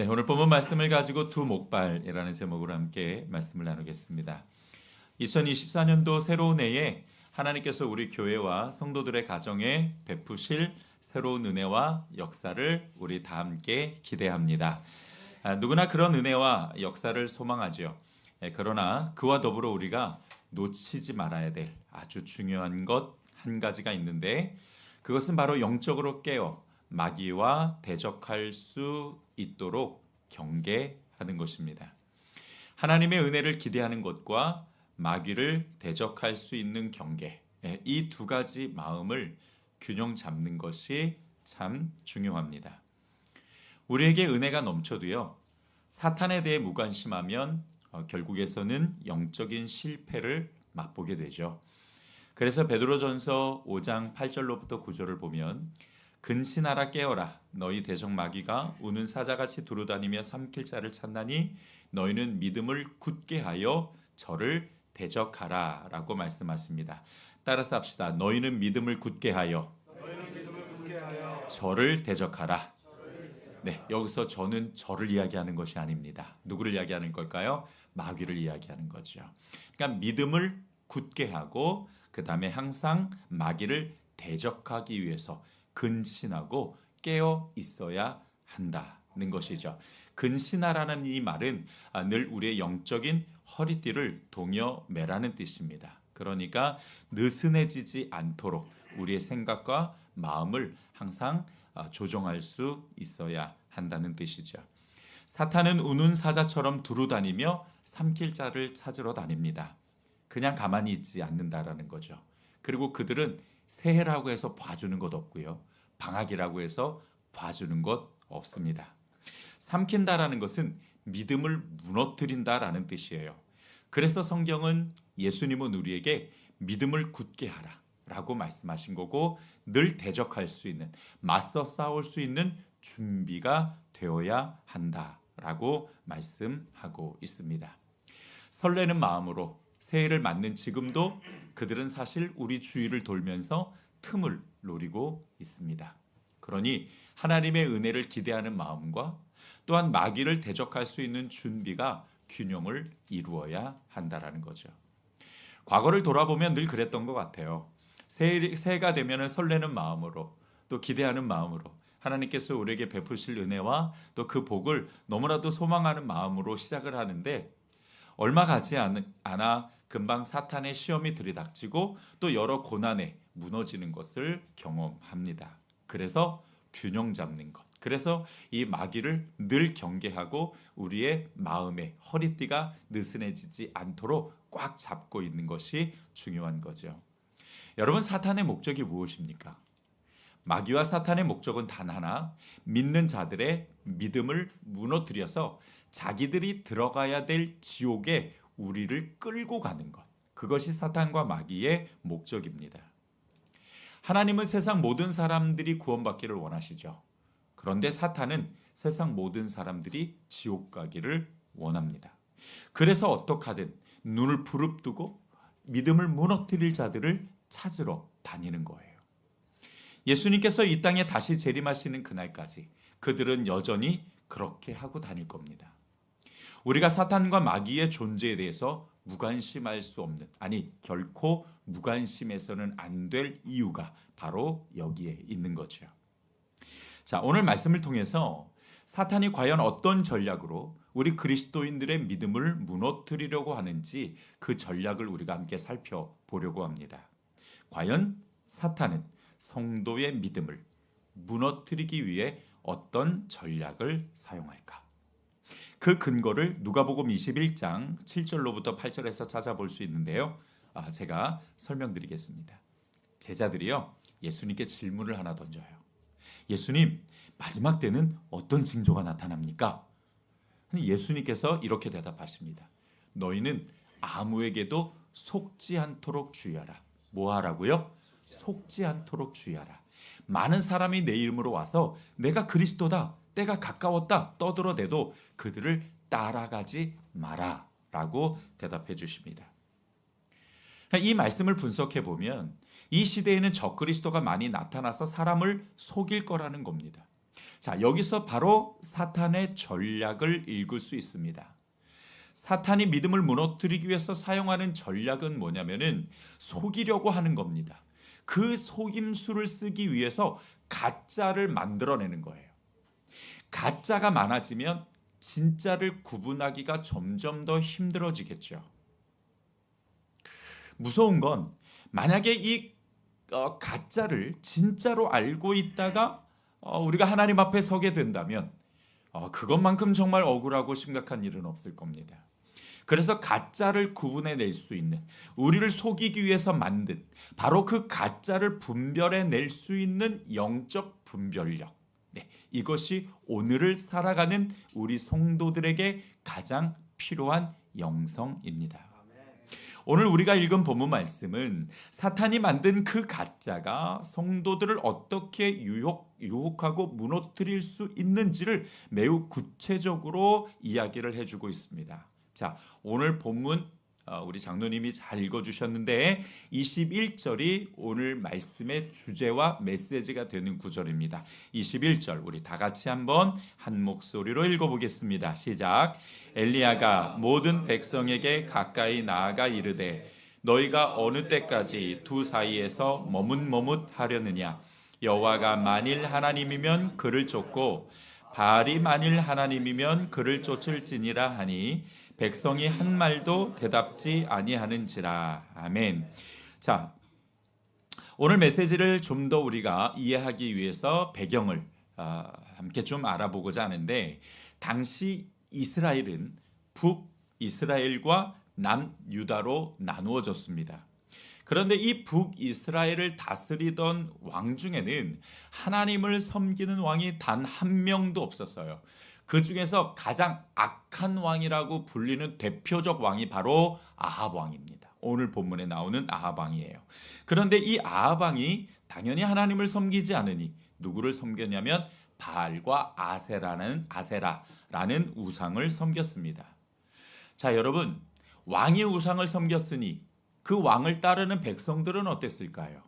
네, 오늘 본문 말씀을 가지고 두 목발이라는 제목으로 함께 말씀을 나누겠습니다. 2024년도 새로운 해에 하나님께서 우리 교회와 성도들의 가정에 베푸실 새로운 은혜와 역사를 우리 다 함께 기대합니다. 누구나 그런 은혜와 역사를 소망하죠. 그러나 그와 더불어 우리가 놓치지 말아야 될 아주 중요한 것 한 가지가 있는데, 그것은 바로 영적으로 깨어 마귀와 대적할 수 있도록 경계하는 것입니다. 하나님의 은혜를 기대하는 것과 마귀를 대적할 수 있는 경계, 이 두 가지 마음을 균형 잡는 것이 참 중요합니다. 우리에게 은혜가 넘쳐도요, 사탄에 대해 무관심하면 결국에서는 영적인 실패를 맛보게 되죠. 그래서 베드로전서 5장 8절로부터 9절을 보면, 근신하라 깨어라, 너희 대적 마귀가 우는 사자같이 두루다니며 삼킬 자를 찾나니 너희는 믿음을 굳게 하여 저를 대적하라 라고 말씀하십니다. 따라서 합시다. 너희는 믿음을 굳게 하여 저를 대적하라. 네, 여기서 저를 이야기하는 것이 아닙니다. 누구를 이야기하는 걸까요? 마귀를 이야기하는 거죠. 그러니까 믿음을 굳게 하고 그 다음에 항상 마귀를 대적하기 위해서 근신하고 깨어 있어야 한다는 것이죠. 근신하라는 이 말은 늘 우리의 영적인 허리띠를 동여매라는 뜻입니다. 그러니까 느슨해지지 않도록 우리의 생각과 마음을 항상 조정할 수 있어야 한다는 뜻이죠. 사탄은 우는 사자처럼 두루다니며 삼킬 자를 찾으러 다닙니다. 그냥 가만히 있지 않는다라는 거죠. 그리고 그들은 새해라고 해서 봐주는 것 없고요, 방학이라고 해서 봐주는 것 없습니다. 삼킨다라는 것은 믿음을 무너뜨린다라는 뜻이에요. 그래서 성경은 예수님은 우리에게 믿음을 굳게 하라 라고 말씀하신 거고, 늘 대적할 수 있는, 맞서 싸울 수 있는 준비가 되어야 한다라고 말씀하고 있습니다. 설레는 마음으로 새해를 맞는 지금도 그들은 사실 우리 주위를 돌면서 틈을 노리고 있습니다. 그러니 하나님의 은혜를 기대하는 마음과 또한 마귀를 대적할 수 있는 준비가 균형을 이루어야 한다라는 거죠. 과거를 돌아보면 늘 그랬던 것 같아요. 새해가 되면 설레는 마음으로, 또 기대하는 마음으로 하나님께서 우리에게 베푸실 은혜와 또 그 복을 너무나도 소망하는 마음으로 시작을 하는데, 얼마 가지 않아 금방 사탄의 시험이 들이닥치고 또 여러 고난에 무너지는 것을 경험합니다. 그래서 균형 잡는 것, 그래서 이 마귀를 늘 경계하고 우리의 마음의 허리띠가 느슨해지지 않도록 꽉 잡고 있는 것이 중요한 거죠. 여러분, 사탄의 목적이 무엇입니까? 마귀와 사탄의 목적은 단 하나, 믿는 자들의 믿음을 무너뜨려서 자기들이 들어가야 될 지옥에 우리를 끌고 가는 것, 그것이 사탄과 마귀의 목적입니다. 하나님은 세상 모든 사람들이 구원받기를 원하시죠. 그런데 사탄은 세상 모든 사람들이 지옥 가기를 원합니다. 그래서 어떻게 하든 눈을 부릅뜨고 믿음을 무너뜨릴 자들을 찾으러 다니는 거예요. 예수님께서 이 땅에 다시 재림하시는 그날까지 그들은 여전히 그렇게 하고 다닐 겁니다. 우리가 사탄과 마귀의 존재에 대해서 무관심할 수 없는, 아니 결코 무관심해서는 안 될 이유가 바로 여기에 있는 거죠. 자, 오늘 말씀을 통해서 사탄이 과연 어떤 전략으로 우리 그리스도인들의 믿음을 무너뜨리려고 하는지 그 전략을 우리가 함께 살펴보려고 합니다. 과연 사탄은 성도의 믿음을 무너뜨리기 위해 어떤 전략을 사용할까? 그 근거를 누가복음 21장 7절로부터 8절에서 찾아볼 수 있는데요. 제가 설명드리겠습니다. 제자들이요, 예수님께 질문을 하나 던져요. 예수님, 마지막 때는 어떤 징조가 나타납니까? 예수님께서 이렇게 대답하십니다. 너희는 아무에게도 속지 않도록 주의하라. 뭐 하라고요? 속지 않도록 주의하라. 많은 사람이 내 이름으로 와서 내가 그리스도다, 때가 가까웠다 떠들어대도 그들을 따라가지 마라 라고 대답해 주십니다. 이 말씀을 분석해 보면 이 시대에는 적그리스도가 많이 나타나서 사람을 속일 거라는 겁니다. 자, 여기서 바로 사탄의 전략을 읽을 수 있습니다. 사탄이 믿음을 무너뜨리기 위해서 사용하는 전략은 뭐냐면은 속이려고 하는 겁니다. 그 속임수를 쓰기 위해서 가짜를 만들어내는 거예요. 가짜가 많아지면 진짜를 구분하기가 점점 더 힘들어지겠죠. 무서운 건 만약에 이 가짜를 진짜로 알고 있다가 우리가 하나님 앞에 서게 된다면 그것만큼 정말 억울하고 심각한 일은 없을 겁니다. 그래서 가짜를 구분해낼 수 있는, 우리를 속이기 위해서 만든 바로 그 가짜를 분별해낼 수 있는 영적 분별력, 이것이 오늘을 살아가는 우리 성도들에게 가장 필요한 영성입니다. 오늘 우리가 읽은 본문 말씀은 사탄이 만든 그 가짜가 성도들을 어떻게 유혹하고 무너뜨릴 수 있는지를 매우 구체적으로 이야기를 해주고 있습니다. 자, 오늘 본문 우리 장로님이 잘 읽어주셨는데 21절이 오늘 말씀의 주제와 메시지가 되는 구절입니다. 21절 우리 다 같이 한번 한 목소리로 읽어보겠습니다. 시작. 엘리야가 모든 백성에게 가까이 나아가 이르되 너희가 어느 때까지 두 사이에서 머뭇머뭇하려느냐. 여호와가 만일 하나님이면 그를 쫓고 바알이 만일 하나님이면 그를 쫓을지니라 하니 백성이 한 말도 대답지 아니하는지라. 아멘. 자, 오늘 메시지를 좀 더 우리가 이해하기 위해서 배경을 함께 좀 알아보고자 하는데, 당시 이스라엘은 북이스라엘과 남유다로 나누어졌습니다. 그런데 이 북이스라엘을 다스리던 왕 중에는 하나님을 섬기는 왕이 단 한 명도 없었어요. 그 중에서 가장 악한 왕이라고 불리는 대표적 왕이 바로 아합 왕입니다. 오늘 본문에 나오는 아합 왕이에요. 그런데 이 아합 왕이 당연히 하나님을 섬기지 않으니 누구를 섬겼냐면 바알과 아세라라는 우상을 섬겼습니다. 자, 여러분, 왕이 우상을 섬겼으니 그 왕을 따르는 백성들은 어땠을까요?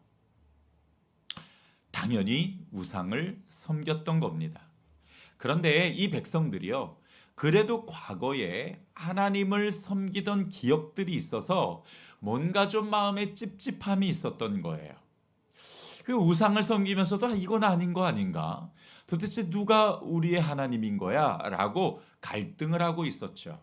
당연히 우상을 섬겼던 겁니다. 그런데 이 백성들이요, 그래도 과거에 하나님을 섬기던 기억들이 있어서 뭔가 좀 마음에 찝찝함이 있었던 거예요. 그 우상을 섬기면서도 이건 아닌 거 아닌가? 도대체 누가 우리의 하나님인 거야? 라고 갈등을 하고 있었죠.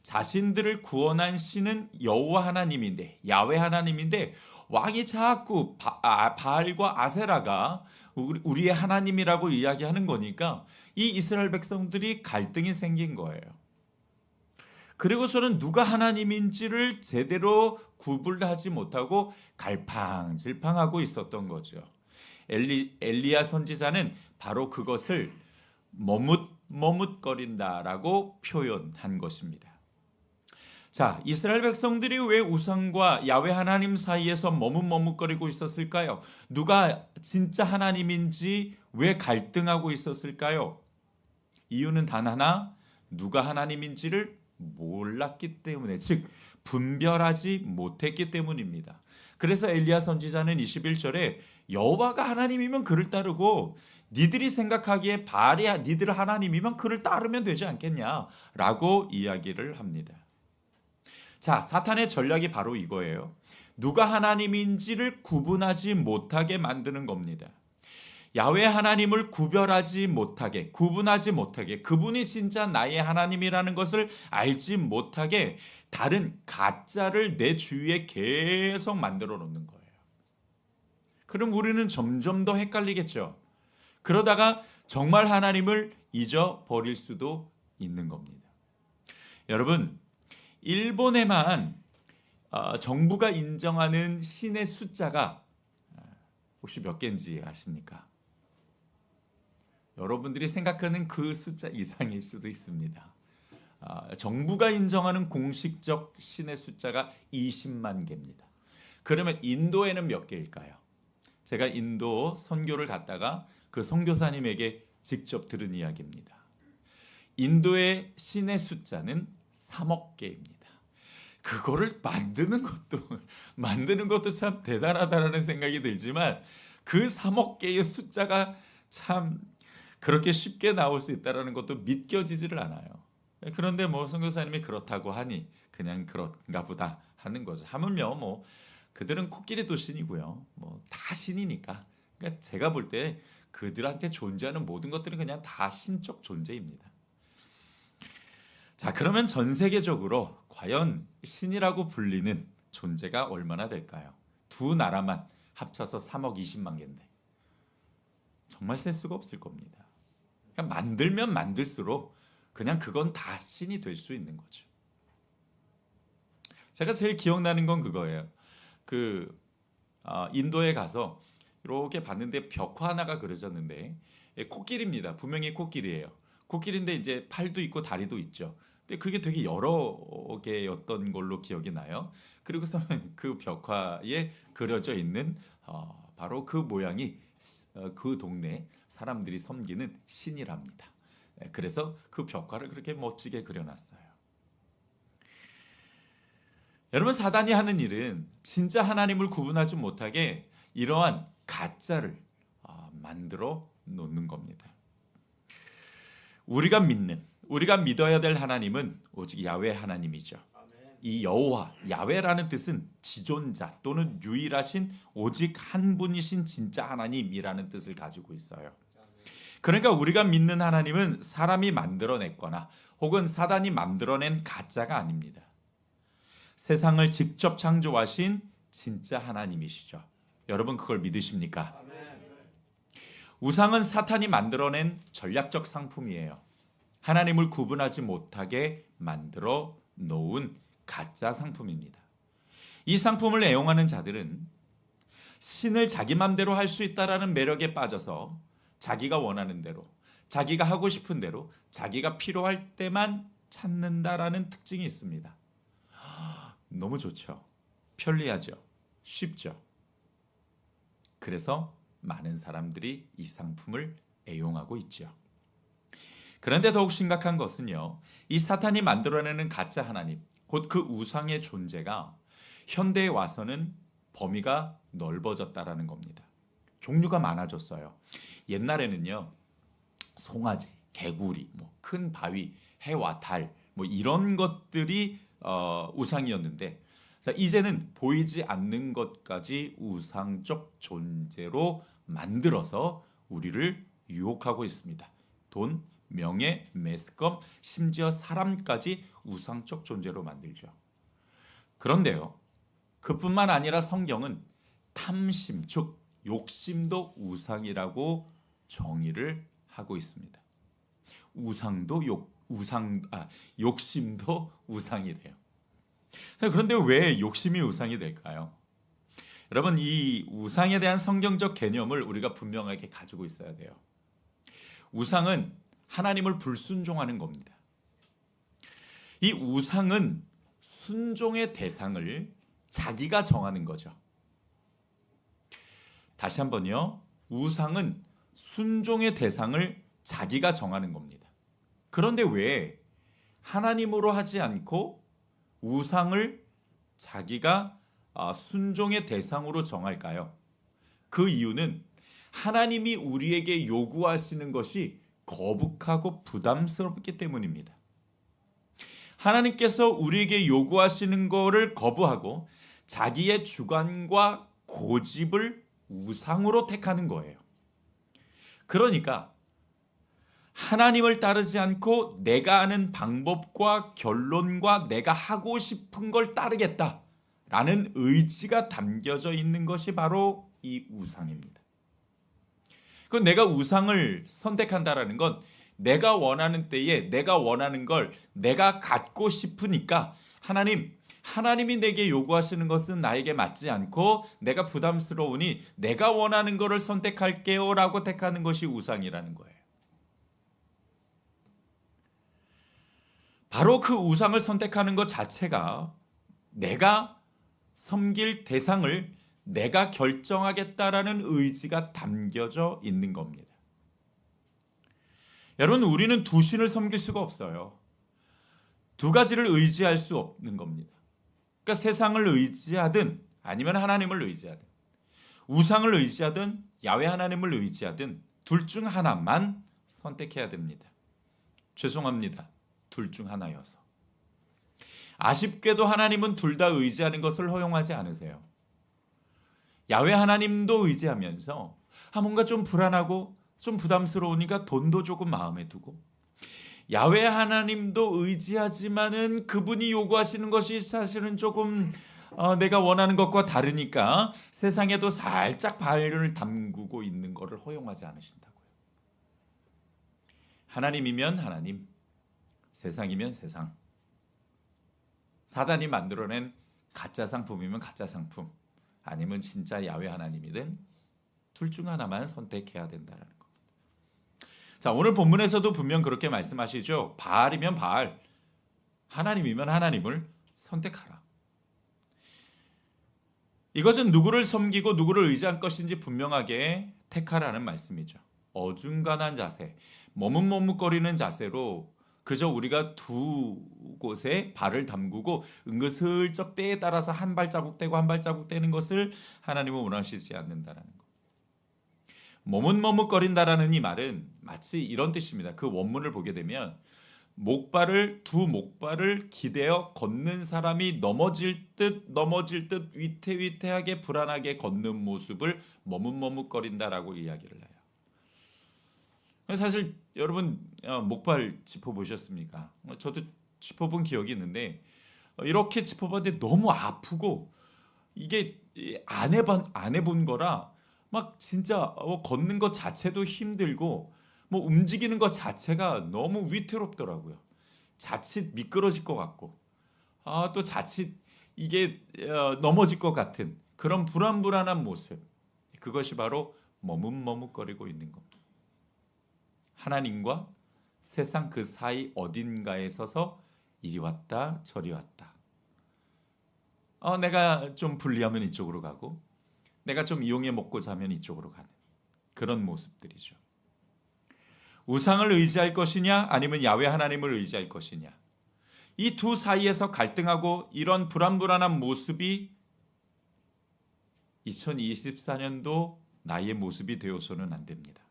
자신들을 구원한 신은 여호와 하나님인데, 야훼 하나님인데 왕이 자꾸 바알과 아세라가 우리의 하나님이라고 이야기하는 거니까 이 이스라엘 백성들이 갈등이 생긴 거예요. 그리고서는 누가 하나님인지를 제대로 구분하지 못하고 갈팡질팡하고 있었던 거죠. 엘리야 선지자는 바로 그것을 머뭇거린다라고 표현한 것입니다. 자, 이스라엘 백성들이 왜 우상과 야훼 하나님 사이에서 머뭇거리고 있었을까요? 누가 진짜 하나님인지 왜 갈등하고 있었을까요? 이유는 단 하나, 누가 하나님인지를 몰랐기 때문에, 즉 분별하지 못했기 때문입니다. 그래서 엘리야 선지자는 21절에 여호와가 하나님이면 그를 따르고 니들이 생각하기에 바알이 니들 하나님이면 그를 따르면 되지 않겠냐라고 이야기를 합니다. 자, 사탄의 전략이 바로 이거예요. 누가 하나님인지를 구분하지 못하게 만드는 겁니다. 야훼 하나님을 구분하지 못하게, 그분이 진짜 나의 하나님이라는 것을 알지 못하게 다른 가짜를 내 주위에 계속 만들어 놓는 거예요. 그럼 우리는 점점 더 헷갈리겠죠. 그러다가 정말 하나님을 잊어버릴 수도 있는 겁니다. 여러분, 일본에만 정부가 인정하는 신의 숫자가 혹시 몇 개인지 아십니까? 여러분들이 생각하는 그 숫자 이상일 수도 있습니다. 정부가 인정하는 공식적 신의 숫자가 20만 개입니다. 그러면 인도에는 몇 개일까요? 제가 인도 선교를 갔다가 그 선교사님에게 직접 들은 이야기입니다. 인도의 신의 숫자는 3억 개입니다. 그거를 만드는 것도 참 대단하다라는 생각이 들지만 그 3억 개의 숫자가 참 그렇게 쉽게 나올 수 있다는 것도 믿겨지지를 않아요. 그런데 뭐 선교사님이 그렇다고 하니 그냥 그런가 보다 하는 거죠. 하물며 뭐 그들은 코끼리도 신이고요. 뭐 다 신이니까. 그러니까 제가 볼 때 그들한테 존재하는 모든 것들은 그냥 다 신적 존재입니다. 자, 그러면 전 세계적으로 과연 신이라고 불리는 존재가 얼마나 될까요? 두 나라만 합쳐서 3억 20만 개인데 정말 셀 수가 없을 겁니다. 그러니까 만들면 만들수록 그냥 그건 다 신이 될 수 있는 거죠. 제가 제일 기억나는 건 그거예요. 인도에 가서 이렇게 봤는데 벽화 하나가 그려졌는데 코끼리입니다. 분명히 코끼리예요. 코끼리인데 이제 팔도 있고 다리도 있죠. 근데 그게 되게 여러 개였던 걸로 기억이 나요. 그리고서는 그 벽화에 그려져 있는 바로 그 모양이 그 동네 사람들이 섬기는 신이랍니다. 그래서 그 벽화를 그렇게 멋지게 그려놨어요. 여러분, 사단이 하는 일은 진짜 하나님을 구분하지 못하게 이러한 가짜를 만들어 놓는 겁니다. 우리가 믿어야 될 하나님은 오직 야훼 하나님이죠. 이 여호와, 야훼라는 뜻은 지존자 또는 유일하신 오직 한 분이신 진짜 하나님이라는 뜻을 가지고 있어요. 그러니까 우리가 믿는 하나님은 사람이 만들어냈거나 혹은 사단이 만들어낸 가짜가 아닙니다. 세상을 직접 창조하신 진짜 하나님이시죠. 여러분, 그걸 믿으십니까? 우상은 사탄이 만들어낸 전략적 상품이에요. 하나님을 구분하지 못하게 만들어 놓은 가짜 상품입니다. 이 상품을 애용하는 자들은 신을 자기 맘대로 할 수 있다라는 매력에 빠져서 자기가 원하는 대로, 자기가 하고 싶은 대로, 자기가 필요할 때만 찾는다라는 특징이 있습니다. 너무 좋죠. 편리하죠. 쉽죠. 그래서 많은 사람들이 이 상품을 애용하고 있죠. 그런데 더욱 심각한 것은요, 이 사탄이 만들어내는 가짜 하나님, 곧 그 우상의 존재가 현대에 와서는 범위가 넓어졌다라는 겁니다. 종류가 많아졌어요. 옛날에는요, 송아지, 개구리, 큰 바위, 해와 달, 이런 것들이 우상이었는데, 이제는 보이지 않는 것까지 우상적 존재로 만들어서 우리를 유혹하고 있습니다. 돈, 명예, 매스컴, 심지어 사람까지 우상적 존재로 만들죠. 그런데요, 그뿐만 아니라 성경은 탐심, 즉 욕심도 우상이라고 정의를 하고 있습니다. 욕심도 우상이래요. 그런데 왜 욕심이 우상이 될까요? 여러분, 이 우상에 대한 성경적 개념을 우리가 분명하게 가지고 있어야 돼요. 우상은 하나님을 불순종하는 겁니다. 이 우상은 순종의 대상을 자기가 정하는 거죠. 다시 한번요. 우상은 순종의 대상을 자기가 정하는 겁니다. 그런데 왜 하나님으로 하지 않고 우상을 자기가 순종의 대상으로 정할까요? 그 이유는 하나님이 우리에게 요구하시는 것이 거북하고 부담스럽기 때문입니다. 하나님께서 우리에게 요구하시는 것을 거부하고 자기의 주관과 고집을 우상으로 택하는 거예요. 그러니까 하나님을 따르지 않고 내가 아는 방법과 결론과 내가 하고 싶은 걸 따르겠다라는 의지가 담겨져 있는 것이 바로 이 우상입니다. 그 내가 우상을 선택한다라는 건 내가 원하는 때에 내가 원하는 걸 내가 갖고 싶으니까 하나님이 내게 요구하시는 것은 나에게 맞지 않고 내가 부담스러우니 내가 원하는 것을 선택할게요 라고 택하는 것이 우상이라는 거예요. 바로 그 우상을 선택하는 것 자체가 내가 섬길 대상을 내가 결정하겠다라는 의지가 담겨져 있는 겁니다. 여러분, 우리는 두 신을 섬길 수가 없어요. 두 가지를 의지할 수 없는 겁니다. 그러니까 세상을 의지하든 아니면 하나님을 의지하든 우상을 의지하든 야훼 하나님을 의지하든 둘 중 하나만 선택해야 됩니다. 죄송합니다. 둘 중 하나여서. 아쉽게도 하나님은 둘 다 의지하는 것을 허용하지 않으세요. 야훼 하나님도 의지하면서 뭔가 좀 불안하고 좀 부담스러우니까 돈도 조금 마음에 두고, 야훼 하나님도 의지하지만은 그분이 요구하시는 것이 사실은 조금 내가 원하는 것과 다르니까 세상에도 살짝 발을 담그고 있는 것을 허용하지 않으신다고요. 하나님이면 하나님, 세상이면 세상. 사단이 만들어낸 가짜 상품이면 가짜 상품, 아니면 진짜 야훼 하나님이든 둘 중 하나만 선택해야 된다는 겁니다. 자, 오늘 본문에서도 분명 그렇게 말씀하시죠. 바알이면 바알, 하나님이면 하나님을 선택하라. 이것은 누구를 섬기고 누구를 의지할 것인지 분명하게 택하라는 말씀이죠. 어중간한 자세, 머뭇머뭇거리는 자세로 그저 우리가 두 곳에 발을 담그고 은근슬쩍 때에 따라서 한 발자국 떼고 한 발자국 떼는 것을 하나님은 원하시지 않는다는 것. 머뭇머뭇거린다라는 이 말은 마치 이런 뜻입니다. 그 원문을 보게 되면 두 목발을 기대어 걷는 사람이 넘어질 듯 위태위태하게 불안하게 걷는 모습을 머뭇머뭇거린다라고 이야기를 해요. 사실 여러분 목발 짚어보셨습니까? 저도 짚어본 기억이 있는데 이렇게 짚어봤는데 너무 아프고 이게 안 해본 거라 막 진짜 걷는 것 자체도 힘들고 뭐 움직이는 것 자체가 너무 위태롭더라고요. 자칫 미끄러질 것 같고 또 자칫 이게 넘어질 것 같은 그런 불안한 모습, 그것이 바로 머뭇머뭇거리고 있는 겁니다. 하나님과 세상 그 사이 어딘가에 서서 이리 왔다 저리 왔다. 내가 좀 불리하면 이쪽으로 가고 내가 좀 이용해 먹고 자면 이쪽으로 가는 그런 모습들이죠. 우상을 의지할 것이냐 아니면 야훼 하나님을 의지할 것이냐, 이 두 사이에서 갈등하고 이런 불안한 모습이 2024년도 나의 모습이 되어서는 안 됩니다.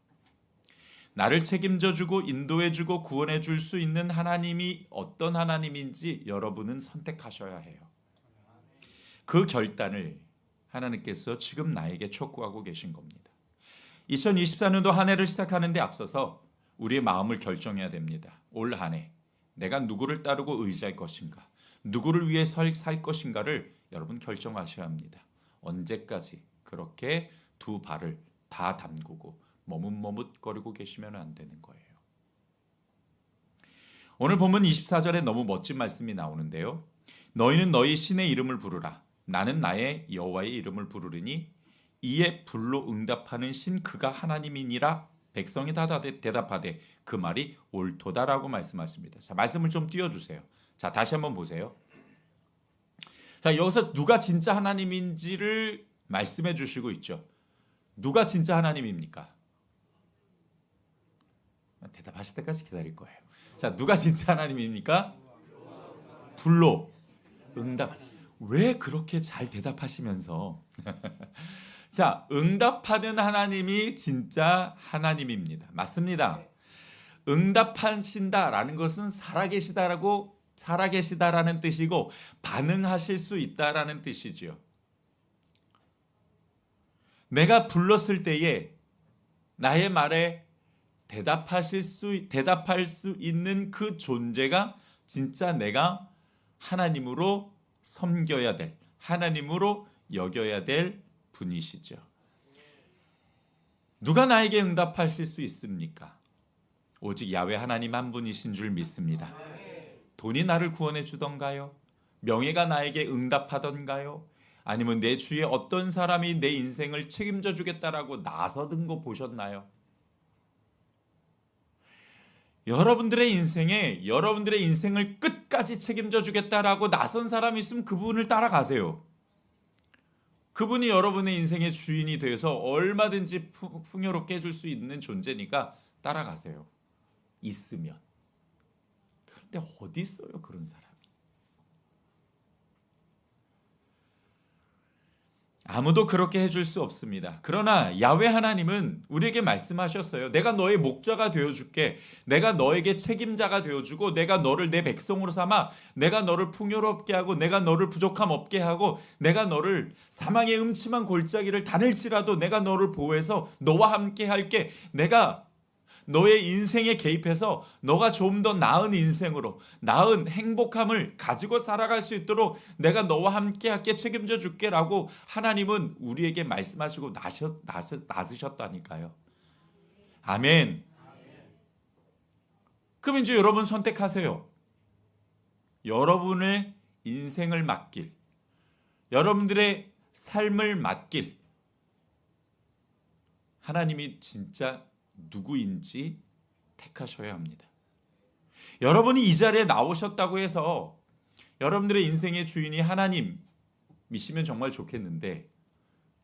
나를 책임져주고 인도해주고 구원해줄 수 있는 하나님이 어떤 하나님인지 여러분은 선택하셔야 해요. 그 결단을 하나님께서 지금 나에게 촉구하고 계신 겁니다. 2024년도 한 해를 시작하는 데 앞서서 우리의 마음을 결정해야 됩니다. 올 한 해 내가 누구를 따르고 의지할 것인가, 누구를 위해 살 것인가를 여러분 결정하셔야 합니다. 언제까지 그렇게 두 발을 다 담그고 머뭇머뭇거리고 계시면 안 되는 거예요. 오늘 본문 24절에 너무 멋진 말씀이 나오는데요. 너희는 너희 신의 이름을 부르라. 나는 나의 여호와의 이름을 부르리니 이에 불로 응답하는 신 그가 하나님이니라. 백성이 다 대답하되 그 말이 옳도다라고 말씀하십니다. 자, 말씀을 좀 띄워주세요. 자, 다시 한번 보세요. 자, 여기서 누가 진짜 하나님인지를 말씀해 주시고 있죠. 누가 진짜 하나님입니까? 대답하실 때까지 기다릴 거예요. 자, 누가 진짜 하나님입니까? 불로 응답. 왜 그렇게 잘 대답하시면서 자, 응답하는 하나님이 진짜 하나님입니다. 맞습니다. 응답하신다라는 것은 살아계시다라는 뜻이고 반응하실 수 있다라는 뜻이죠. 내가 불렀을 때에 나의 말에 대답할 수 있는 그 존재가 진짜 내가 하나님으로 섬겨야 될, 하나님으로 여겨야 될 분이시죠. 누가 나에게 응답하실 수 있습니까? 오직 야훼 하나님 한 분이신 줄 믿습니다. 돈이 나를 구원해 주던가요? 명예가 나에게 응답하던가요? 아니면 내 주위에 어떤 사람이 내 인생을 책임져 주겠다라고 나서든 거 보셨나요? 여러분들의 인생을 끝까지 책임져 주겠다라고 나선 사람이 있으면 그분을 따라가세요. 그분이 여러분의 인생의 주인이 되어서 얼마든지 풍요롭게 해줄 수 있는 존재니까 따라가세요. 있으면. 그런데 어디 있어요, 그런 사람이? 아무도 그렇게 해줄 수 없습니다. 그러나 야훼 하나님은 우리에게 말씀하셨어요. 내가 너의 목자가 되어줄게. 내가 너에게 책임자가 되어주고 내가 너를 내 백성으로 삼아 내가 너를 풍요롭게 하고 내가 너를 부족함 없게 하고 내가 너를 사망의 음침한 골짜기를 다닐지라도 내가 너를 보호해서 너와 함께 할게. 내가 너의 인생에 개입해서 너가 좀 더 나은 인생으로 나은 행복함을 가지고 살아갈 수 있도록 내가 너와 함께 할게 책임져 줄게 라고 하나님은 우리에게 말씀하시고 나으셨다니까요. 아멘. 그럼 이제 여러분 선택하세요. 여러분의 인생을 맡길, 여러분들의 삶을 맡길 하나님이 진짜 누구인지 택하셔야 합니다. 여러분이 이 자리에 나오셨다고 해서 여러분들의 인생의 주인이 하나님이시면 정말 좋겠는데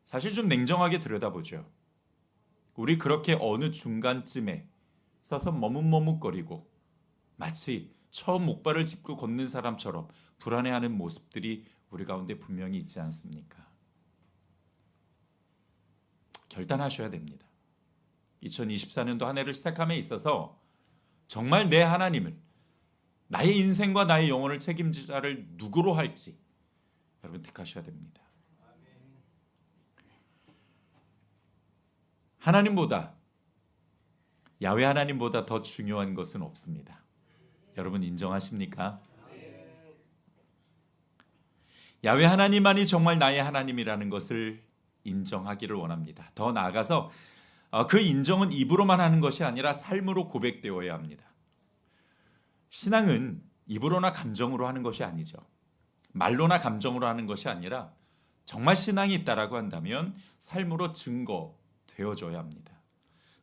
사실 좀 냉정하게 들여다보죠. 우리 그렇게 어느 중간쯤에 서서 머뭇머뭇거리고 마치 처음 목발을 짚고 걷는 사람처럼 불안해하는 모습들이 우리 가운데 분명히 있지 않습니까? 결단하셔야 됩니다. 2024년도 한 해를 시작함에 있어서 정말 내 하나님을, 나의 인생과 나의 영혼을 책임질 자를 누구로 할지 여러분 택하셔야 됩니다. 하나님보다, 야훼 하나님보다 더 중요한 것은 없습니다. 여러분 인정하십니까? 야훼 하나님만이 정말 나의 하나님이라는 것을 인정하기를 원합니다. 더 나아가서 그 인정은 입으로만 하는 것이 아니라 삶으로 고백되어야 합니다. 신앙은 입으로나 감정으로 하는 것이 아니죠. 말로나 감정으로 하는 것이 아니라 정말 신앙이 있다라고 한다면 삶으로 증거되어져야 합니다.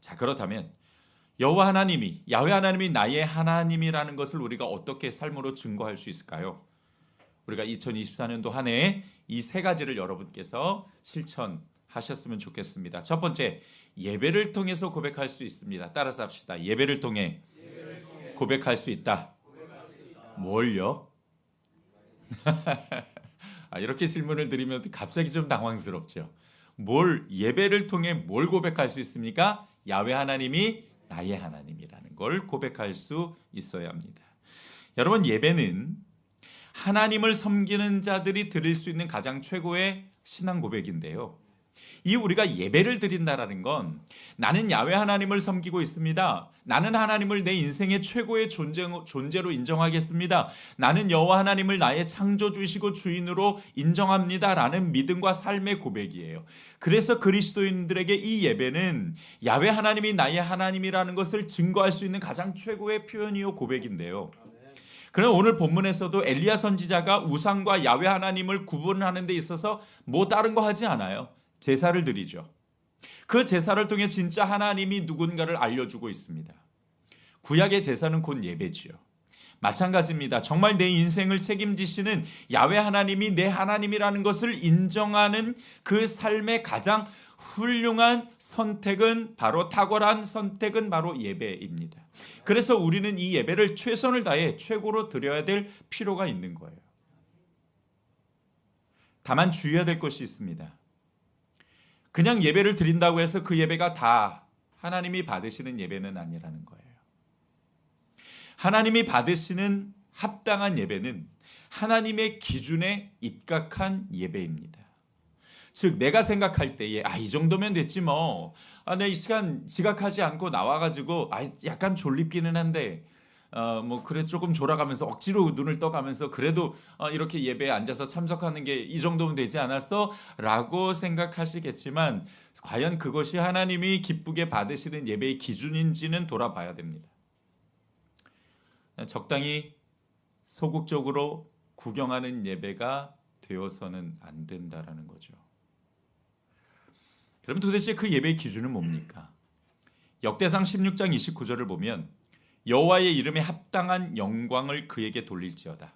자, 그렇다면 여호와 하나님이, 야훼 하나님이 나의 하나님이라는 것을 우리가 어떻게 삶으로 증거할 수 있을까요? 우리가 2024년도 한 해에 이 세 가지를 여러분께서 실천하셨으면 좋겠습니다. 첫 번째, 예배를 통해서 고백할 수 있습니다. 따라서 합시다. 예배를 통해 고백할 수 있다. 뭘요? 이렇게 질문을 드리면 갑자기 좀 당황스럽죠. 예배를 통해 뭘 고백할 수 있습니까? 야훼 하나님이 나의 하나님이라는 걸 고백할 수 있어야 합니다. 여러분, 예배는 하나님을 섬기는 자들이 드릴 수 있는 가장 최고의 신앙 고백인데요. 이 우리가 예배를 드린다라는 건 나는 야훼 하나님을 섬기고 있습니다. 나는 하나님을 내 인생의 최고의 존재로 인정하겠습니다. 나는 여호와 하나님을 나의 창조주이시고 주인으로 인정합니다라는 믿음과 삶의 고백이에요. 그래서 그리스도인들에게 이 예배는 야훼 하나님이 나의 하나님이라는 것을 증거할 수 있는 가장 최고의 표현이요 고백인데요. 그럼 오늘 본문에서도 엘리야 선지자가 우상과 야훼 하나님을 구분하는 데 있어서 뭐 다른 거 하지 않아요. 제사를 드리죠. 그 제사를 통해 진짜 하나님이 누군가를 알려주고 있습니다. 구약의 제사는 곧 예배지요. 마찬가지입니다. 정말 내 인생을 책임지시는 야훼 하나님이 내 하나님이라는 것을 인정하는 그 삶의 가장 훌륭한 선택은 바로 탁월한 선택은 바로 예배입니다. 그래서 우리는 이 예배를 최선을 다해 최고로 드려야 될 필요가 있는 거예요. 다만 주의해야 될 것이 있습니다. 그냥 예배를 드린다고 해서 그 예배가 다 하나님이 받으시는 예배는 아니라는 거예요. 하나님이 받으시는 합당한 예배는 하나님의 기준에 입각한 예배입니다. 즉 내가 생각할 때에 이 정도면 됐지 뭐. 내 이 시간 지각하지 않고 나와가지고 약간 졸립기는 한데 뭐 그래 조금 졸아가면서 억지로 눈을 떠가면서 그래도 이렇게 예배에 앉아서 참석하는 게 이 정도면 되지 않았어? 라고 생각하시겠지만 과연 그것이 하나님이 기쁘게 받으시는 예배의 기준인지는 돌아봐야 됩니다. 적당히 소극적으로 구경하는 예배가 되어서는 안 된다라는 거죠. 그럼 도대체 그 예배의 기준은 뭡니까? 역대상 16장 29절을 보면 여호와의 이름에 합당한 영광을 그에게 돌릴지어다.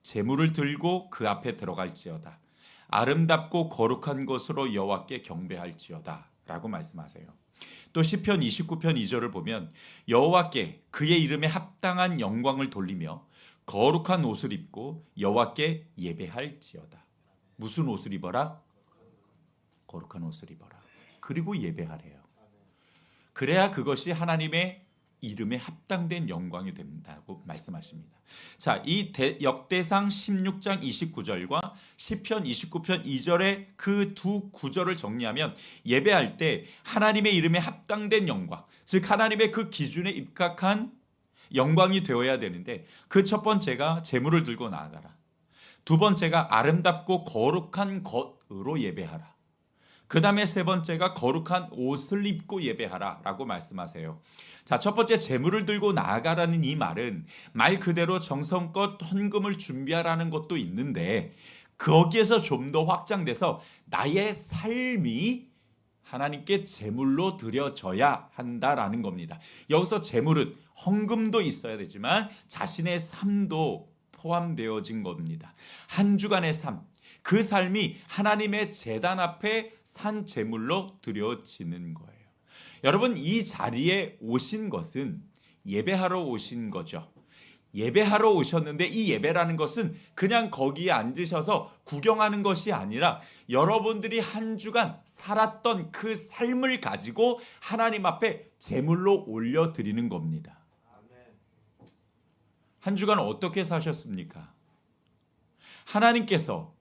제물을 들고 그 앞에 들어갈지어다. 아름답고 거룩한 것으로 여호와께 경배할지어다 라고 말씀하세요. 또 시편 29편 2절을 보면 여호와께 그의 이름에 합당한 영광을 돌리며 거룩한 옷을 입고 여호와께 예배할지어다. 무슨 옷을 입어라? 거룩한 옷을 입어라. 그리고 예배하래요. 그래야 그것이 하나님의 이름에 합당된 영광이 된다고 말씀하십니다. 자, 이 역대상 16장 29절과 시편 29편 2절의 그 두 구절을 정리하면 예배할 때 하나님의 이름에 합당된 영광, 즉 하나님의 그 기준에 입각한 영광이 되어야 되는데, 그 첫 번째가 제물을 들고 나아가라. 두 번째가 아름답고 거룩한 것으로 예배하라. 그 다음에 세 번째가 거룩한 옷을 입고 예배하라 라고 말씀하세요. 자, 첫 번째 제물을 들고 나아가라는 이 말은 말 그대로 정성껏 헌금을 준비하라는 것도 있는데, 거기에서 좀 더 확장돼서 나의 삶이 하나님께 제물로 드려져야 한다라는 겁니다. 여기서 제물은 헌금도 있어야 되지만 자신의 삶도 포함되어진 겁니다. 한 주간의 삶, 그 삶이 하나님의 제단 앞에 산 제물로 드려지는 거예요. 여러분, 이 자리에 오신 것은 예배하러 오신 거죠. 예배하러 오셨는데 이 예배라는 것은 그냥 거기에 앉으셔서 구경하는 것이 아니라 여러분들이 한 주간 살았던 그 삶을 가지고 하나님 앞에 제물로 올려드리는 겁니다. 한 주간 어떻게 사셨습니까? 하나님께서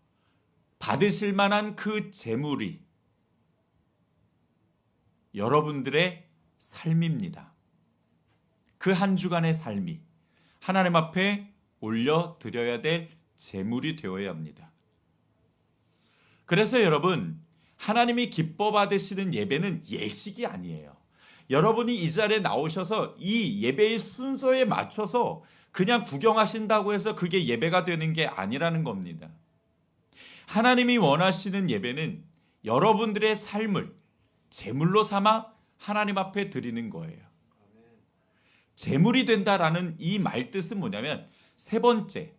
받으실 만한 그 제물이 여러분들의 삶입니다. 그 한 주간의 삶이 하나님 앞에 올려드려야 될 제물이 되어야 합니다. 그래서 여러분, 하나님이 기뻐 받으시는 예배는 예식이 아니에요. 여러분이 이 자리에 나오셔서 이 예배의 순서에 맞춰서 그냥 구경하신다고 해서 그게 예배가 되는 게 아니라는 겁니다. 하나님이 원하시는 예배는 여러분들의 삶을 제물로 삼아 하나님 앞에 드리는 거예요. 제물이 된다라는 이 말뜻은 뭐냐면, 세 번째,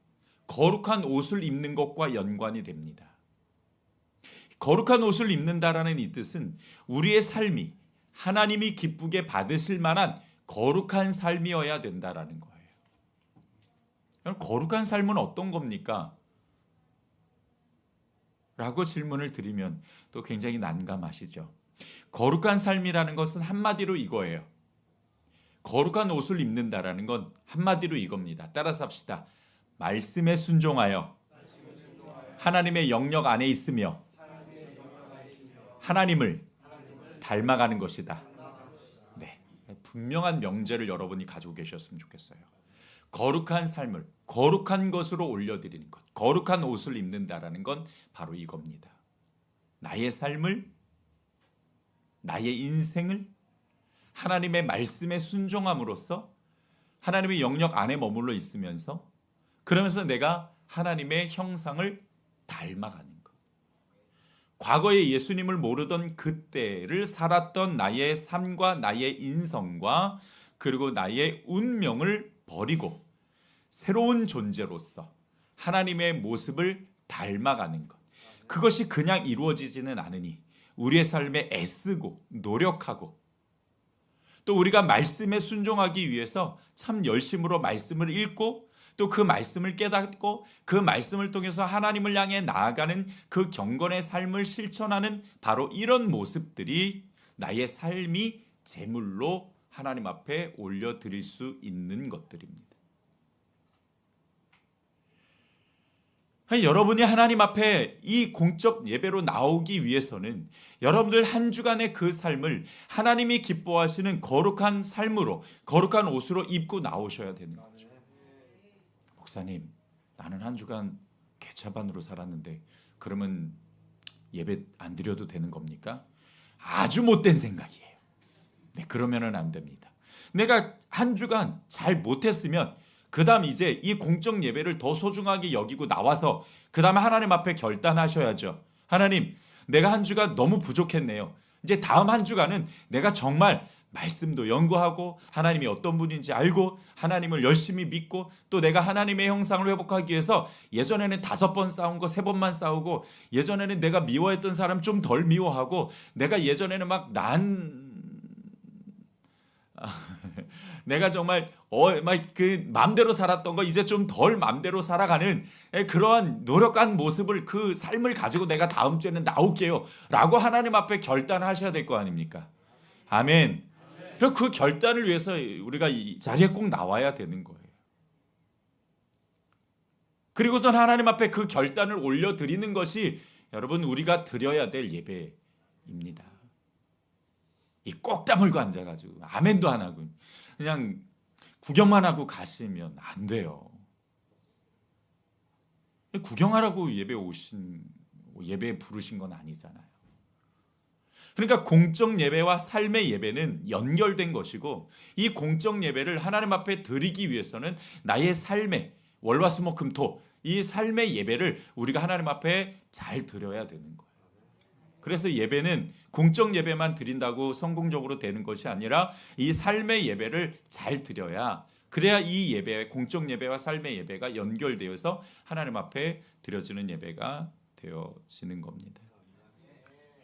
거룩한 옷을 입는 것과 연관이 됩니다. 거룩한 옷을 입는다라는 이 뜻은 우리의 삶이 하나님이 기쁘게 받으실 만한 거룩한 삶이어야 된다라는 거예요. 거룩한 삶은 어떤 겁니까? 라고 질문을 드리면 또 굉장히 난감하시죠. 거룩한 삶이라는 것은 한마디로 이거예요. 거룩한 옷을 입는다라는 건 한마디로 이겁니다. 따라서 합시다. 말씀에 순종하여 하나님의 영역 안에 있으며 하나님을 닮아가는 것이다. 네, 분명한 명제를 여러분이 가지고 계셨으면 좋겠어요. 거룩한 삶을 거룩한 것으로 올려드리는 것, 거룩한 옷을 입는다라는 건 바로 이겁니다. 나의 삶을, 나의 인생을 하나님의 말씀에 순종함으로써 하나님의 영역 안에 머물러 있으면서, 그러면서 내가 하나님의 형상을 닮아가는 것. 과거에 예수님을 모르던 그때를 살았던 나의 삶과 나의 인성과 그리고 나의 운명을 버리고 새로운 존재로서 하나님의 모습을 닮아가는 것. 그것이 그냥 이루어지지는 않으니 우리의 삶에 애쓰고 노력하고, 또 우리가 말씀에 순종하기 위해서 참 열심으로 말씀을 읽고 또 그 말씀을 깨닫고 그 말씀을 통해서 하나님을 향해 나아가는 그 경건의 삶을 실천하는 바로 이런 모습들이 나의 삶이 제물로 하나님 앞에 올려드릴 수 있는 것들입니다. 여러분이 하나님 앞에 이 공적 예배로 나오기 위해서는 여러분들 한 주간의 그 삶을 하나님이 기뻐하시는 거룩한 삶으로, 거룩한 옷으로 입고 나오셔야 되는 거죠. 목사님, 나는 한 주간 개차반으로 살았는데 그러면 예배 안 드려도 되는 겁니까? 아주 못된 생각이에요. 네, 그러면은 안 됩니다. 내가 한 주간 잘 못했으면 그 다음 이제 이 공적 예배를 더 소중하게 여기고 나와서 그 다음에 하나님 앞에 결단하셔야죠. 하나님, 내가 한 주간 너무 부족했네요. 이제 다음 한 주간은 내가 정말 말씀도 연구하고 하나님이 어떤 분인지 알고 하나님을 열심히 믿고 또 내가 하나님의 형상을 회복하기 위해서 예전에는 5번 싸운 거 3번만 싸우고, 예전에는 내가 미워했던 사람 좀 덜 미워하고, 내가 예전에는 막 내가 정말 막 그 마음대로 살았던 거 이제 좀 덜 마음대로 살아가는 그러한 노력한 모습을 그 삶을 가지고 내가 다음 주에는 나올게요 라고 하나님 앞에 결단하셔야 될 거 아닙니까? 아멘. 그리고 그 결단을 위해서 우리가 이 자리에 꼭 나와야 되는 거예요. 그리고선 하나님 앞에 그 결단을 올려드리는 것이 여러분 우리가 드려야 될 예배입니다. 이 꼭 다물고 앉아가지고 아멘도 안 하고 그냥 구경만 하고 가시면 안 돼요. 구경하라고 예배에 부르신 건 아니잖아요. 그러니까 공적 예배와 삶의 예배는 연결된 것이고 이 공적 예배를 하나님 앞에 드리기 위해서는 나의 삶의 월화수목금토 이 삶의 예배를 우리가 하나님 앞에 잘 드려야 되는 거예요. 그래서 예배는 공적 예배만 드린다고 성공적으로 되는 것이 아니라 이 삶의 예배를 잘 드려야 그래야 이 예배, 공적 예배와 삶의 예배가 연결되어서 하나님 앞에 드려지는 예배가 되어지는 겁니다.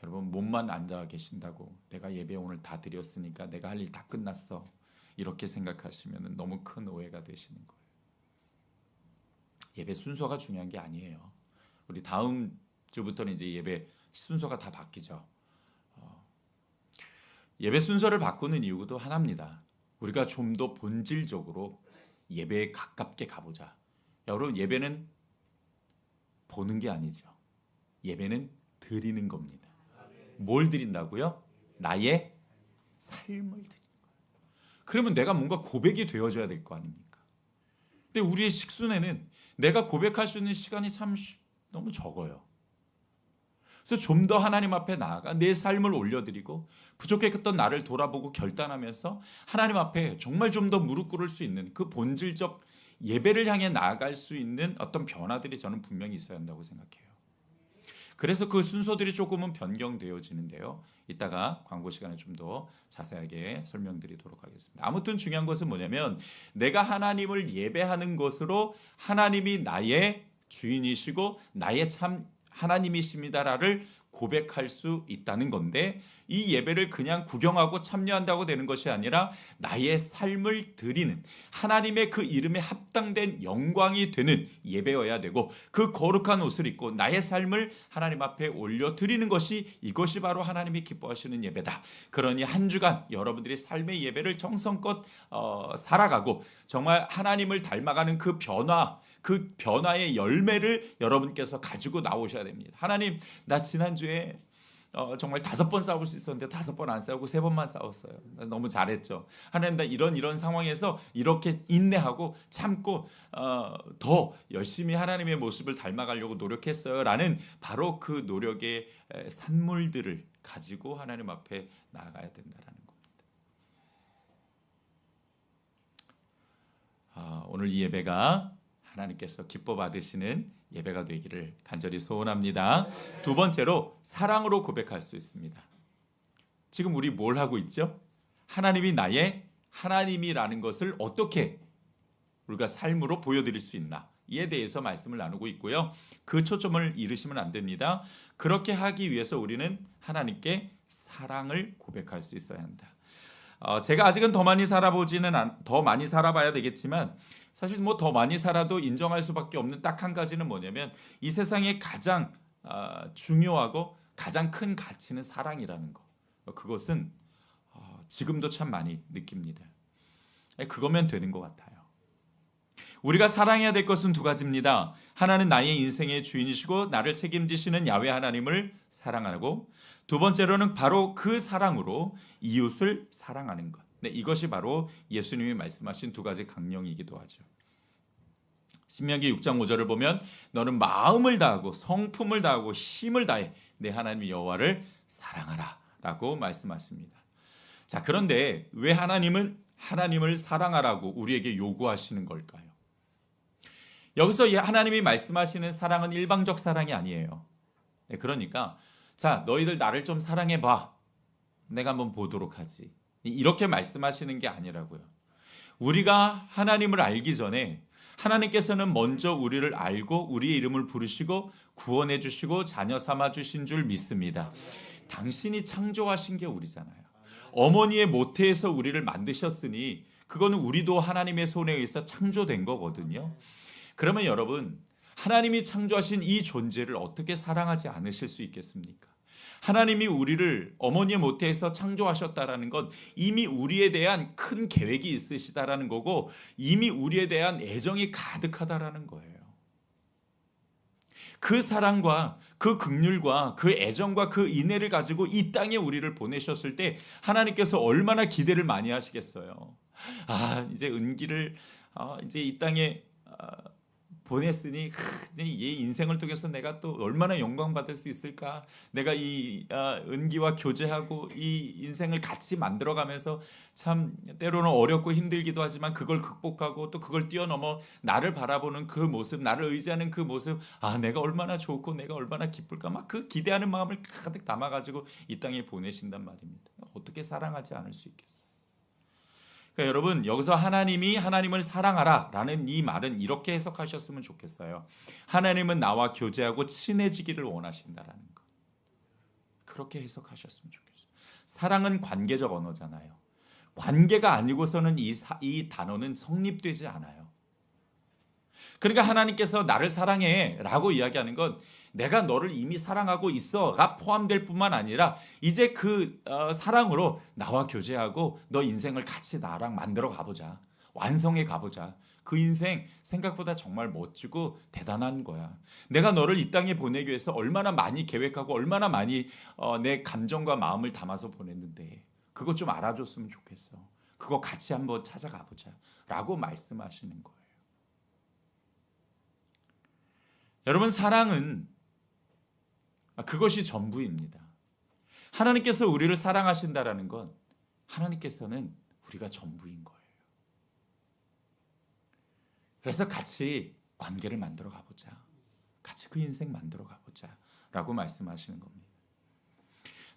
여러분 몸만 앉아 계신다고 내가 예배 오늘 다 드렸으니까 내가 할 일 다 끝났어 이렇게 생각하시면 너무 큰 오해가 되시는 거예요. 예배 순서가 중요한 게 아니에요. 우리 다음 주부터는 이제 예배 순서가 다 바뀌죠. 예배 순서를 바꾸는 이유도 하나입니다. 우리가 좀 더 본질적으로 예배에 가깝게 가보자. 여러분 예배는 보는 게 아니죠. 예배는 드리는 겁니다. 뭘 드린다고요? 나의 삶을 드리는 거예요. 그러면 내가 뭔가 고백이 되어줘야 될 거 아닙니까? 근데 우리의 식순에는 내가 고백할 수 있는 시간이 참 너무 적어요. 그래서 좀 더 하나님 앞에 나아가 내 삶을 올려드리고 부족했던 나를 돌아보고 결단하면서 하나님 앞에 정말 좀 더 무릎 꿇을 수 있는 그 본질적 예배를 향해 나아갈 수 있는 어떤 변화들이 저는 분명히 있어야 한다고 생각해요. 그래서 그 순서들이 조금은 변경되어지는데요. 이따가 광고 시간에 좀 더 자세하게 설명드리도록 하겠습니다. 아무튼 중요한 것은 뭐냐면 내가 하나님을 예배하는 것으로 하나님이 나의 주인이시고 나의 참 하나님이십니다라를 고백할 수 있다는 건데 이 예배를 그냥 구경하고 참여한다고 되는 것이 아니라 나의 삶을 드리는 하나님의 그 이름에 합당된 영광이 되는 예배여야 되고 그 거룩한 옷을 입고 나의 삶을 하나님 앞에 올려드리는 것이 이것이 바로 하나님이 기뻐하시는 예배다. 그러니 한 주간 여러분들이 삶의 예배를 정성껏 살아가고 정말 하나님을 닮아가는 그 변화의 열매를 여러분께서 가지고 나오셔야 됩니다. 하나님 나 지난주에 정말 5번 싸울 수 있었는데 5번 안 싸우고 3번만 싸웠어요. 너무 잘했죠. 하나님 나 이런 상황에서 이렇게 인내하고 참고 더 열심히 하나님의 모습을 닮아가려고 노력했어요 라는 바로 그 노력의 산물들을 가지고 하나님 앞에 나아가야 된다는 겁니다. 오늘 이 예배가 하나님께서 기뻐 받으시는 예배가 되기를 간절히 소원합니다. 두 번째로 사랑으로 고백할 수 있습니다. 지금 우리 뭘 하고 있죠? 하나님이 나의 하나님이라는 것을 어떻게 우리가 삶으로 보여드릴 수 있나 이에 대해서 말씀을 나누고 있고요. 그 초점을 잃으시면 안 됩니다. 그렇게 하기 위해서 우리는 하나님께 사랑을 고백할 수 있어야 한다. 제가 아직은 더 많이 살아봐야 되겠지만 사실 뭐 더 많이 살아도 인정할 수밖에 없는 딱 한 가지는 뭐냐면 이 세상에 가장 중요하고 가장 큰 가치는 사랑이라는 거. 그것은 지금도 참 많이 느낍니다. 그거면 되는 것 같아요. 우리가 사랑해야 될 것은 두 가지입니다. 하나는 나의 인생의 주인이시고 나를 책임지시는 야훼 하나님을 사랑하고 두 번째로는 바로 그 사랑으로 이웃을 사랑하는 것. 네, 이것이 바로 예수님이 말씀하신 두 가지 강령이기도 하죠. 신명기 6장 5절을 보면 너는 마음을 다하고 성품을 다하고 힘을 다해 내 하나님 여호와를 사랑하라 라고 말씀하십니다. 자, 그런데 왜 하나님은 하나님을 사랑하라고 우리에게 요구하시는 걸까요? 여기서 하나님이 말씀하시는 사랑은 일방적 사랑이 아니에요. 네, 그러니까 자, 너희들 나를 좀 사랑해봐. 내가 한번 보도록 하지. 이렇게 말씀하시는 게 아니라고요. 우리가 하나님을 알기 전에 하나님께서는 먼저 우리를 알고 우리의 이름을 부르시고 구원해 주시고 자녀 삼아 주신 줄 믿습니다. 당신이 창조하신 게 우리잖아요. 어머니의 모태에서 우리를 만드셨으니 그거는 우리도 하나님의 손에 의해서 창조된 거거든요. 그러면 여러분, 하나님이 창조하신 이 존재를 어떻게 사랑하지 않으실 수 있겠습니까? 하나님이 우리를 어머니의 모태에서 창조하셨다라는 건 이미 우리에 대한 큰 계획이 있으시다라는 거고, 이미 우리에 대한 애정이 가득하다라는 거예요. 그 사랑과 그 긍휼과 그 애정과 그 인애를 가지고 이 땅에 우리를 보내셨을 때 하나님께서 얼마나 기대를 많이 하시겠어요. 이제 은기를 이제 이 땅에 보냈으니 이 인생을 통해서 내가 또 얼마나 영광 받을 수 있을까. 내가 이 은기와 교제하고 이 인생을 같이 만들어가면서 참 때로는 어렵고 힘들기도 하지만 그걸 극복하고 또 그걸 뛰어넘어 나를 바라보는 그 모습, 나를 의지하는 그 모습, 내가 얼마나 좋고 내가 얼마나 기쁠까, 막 그 기대하는 마음을 가득 담아가지고 이 땅에 보내신단 말입니다. 어떻게 사랑하지 않을 수 있겠어요? 그러니까 여러분, 여기서 하나님이 하나님을 사랑하라 라는 이 말은 이렇게 해석하셨으면 좋겠어요. 하나님은 나와 교제하고 친해지기를 원하신다라는 것. 그렇게 해석하셨으면 좋겠어요. 사랑은 관계적 언어잖아요. 관계가 아니고서는 이 단어는 성립되지 않아요. 그러니까 하나님께서 나를 사랑해 라고 이야기하는 건 내가 너를 이미 사랑하고 있어가 포함될 뿐만 아니라 이제 그 사랑으로 나와 교제하고 너 인생을 같이 나랑 만들어 가보자. 완성해 가보자. 그 인생 생각보다 정말 멋지고 대단한 거야. 내가 너를 이 땅에 보내기 위해서 얼마나 많이 계획하고 얼마나 많이 내 감정과 마음을 담아서 보냈는데 그거 좀 알아줬으면 좋겠어. 그거 같이 한번 찾아가 보자 라고 말씀하시는 거예요. 여러분, 사랑은 그것이 전부입니다. 하나님께서 우리를 사랑하신다라는 건 하나님께서는 우리가 전부인 거예요. 그래서 같이 관계를 만들어 가보자. 같이 그 인생 만들어 가보자 라고 말씀하시는 겁니다.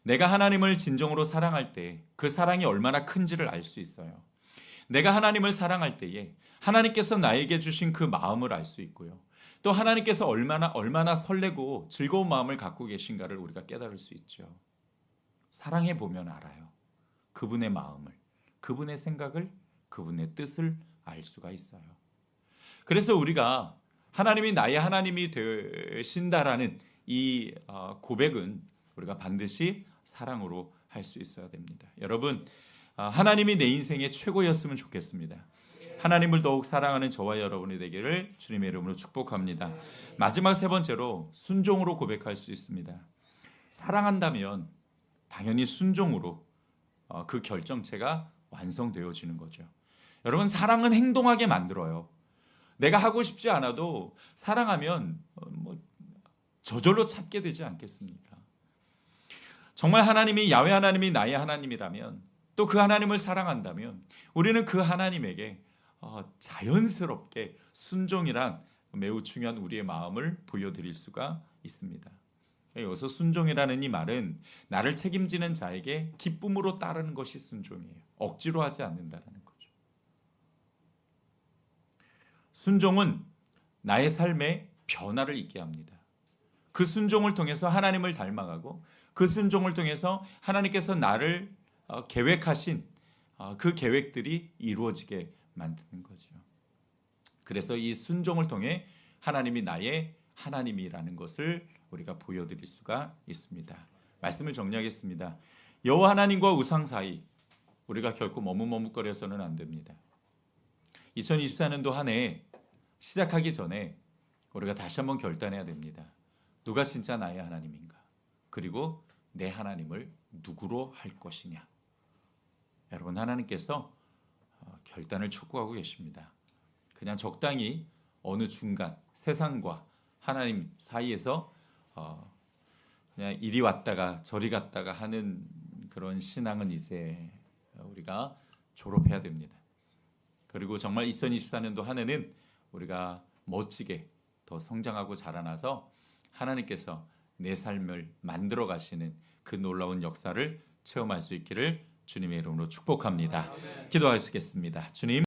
내가 하나님을 진정으로 사랑할 때 그 사랑이 얼마나 큰지를 알 수 있어요. 내가 하나님을 사랑할 때에 하나님께서 나에게 주신 그 마음을 알 수 있고요. 또 하나님께서 얼마나 설레고 즐거운 마음을 갖고 계신가를 우리가 깨달을 수 있죠. 사랑해 보면 알아요. 그분의 마음을, 그분의 생각을, 그분의 뜻을 알 수가 있어요. 그래서 우리가 하나님이 나의 하나님이 되신다라는 이 고백은 우리가 반드시 사랑으로 할 수 있어야 됩니다. 여러분, 하나님이 내 인생의 최고였으면 좋겠습니다. 하나님을 더욱 사랑하는 저와 여러분이 되기를 주님의 이름으로 축복합니다. 마지막 세 번째로 순종으로 고백할 수 있습니다. 사랑한다면 당연히 순종으로 그 결정체가 완성되어지는 거죠. 여러분, 사랑은 행동하게 만들어요. 내가 하고 싶지 않아도 사랑하면 저절로 찾게 되지 않겠습니까? 정말 하나님이 야훼 하나님이 나의 하나님이라면 또 그 하나님을 사랑한다면 우리는 그 하나님에게 자연스럽게 순종이란 매우 중요한 우리의 마음을 보여드릴 수가 있습니다. 여기서 순종이라는 이 말은 나를 책임지는 자에게 기쁨으로 따르는 것이 순종이에요. 억지로 하지 않는다는 거죠. 순종은 나의 삶에 변화를 있게 합니다. 그 순종을 통해서 하나님을 닮아가고 그 순종을 통해서 하나님께서 나를 계획하신 그 계획들이 이루어지게 만드는 거죠. 그래서 이 순종을 통해 하나님이 나의 하나님이라는 것을 우리가 보여드릴 수가 있습니다. 말씀을 정리하겠습니다. 여호와 하나님과 우상 사이 우리가 결코 머뭇머뭇거려서는 안 됩니다. 2024년도 한 해 시작하기 전에 우리가 다시 한번 결단해야 됩니다. 누가 진짜 나의 하나님인가? 그리고 내 하나님을 누구로 할 것이냐? 여러분, 하나님께서 결단을 촉구하고 계십니다. 그냥 적당히 어느 중간 세상과 하나님 사이에서 그냥 이리 왔다가 저리 갔다가 하는 그런 신앙은 이제 우리가 졸업해야 됩니다. 그리고 정말 2024년도 한 해는 우리가 멋지게 더 성장하고 자라나서 하나님께서 내 삶을 만들어 가시는 그 놀라운 역사를 체험할 수 있기를 주님의 이름으로 축복합니다. 기도하시겠습니다. 주님,